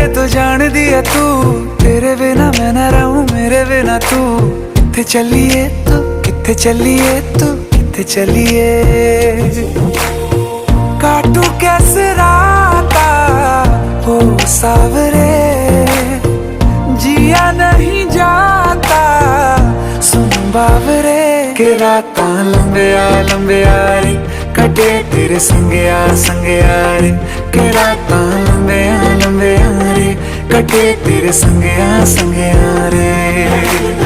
तो जान दिया तू, तेरे बिना मैं न रहूं मेरे बिना तू। किथे चलिए तू, किथे चलिए तू, किथे चलिए। काटू कैसे राता हो सावरे, जिया नहीं जाता सुन बावरे। के रातां लंबिया लंबिया रे, कटे तेरे संगया संगया रे। के रातां लंबिया लंबिया रे, कटे तेरे संगया संगया रे।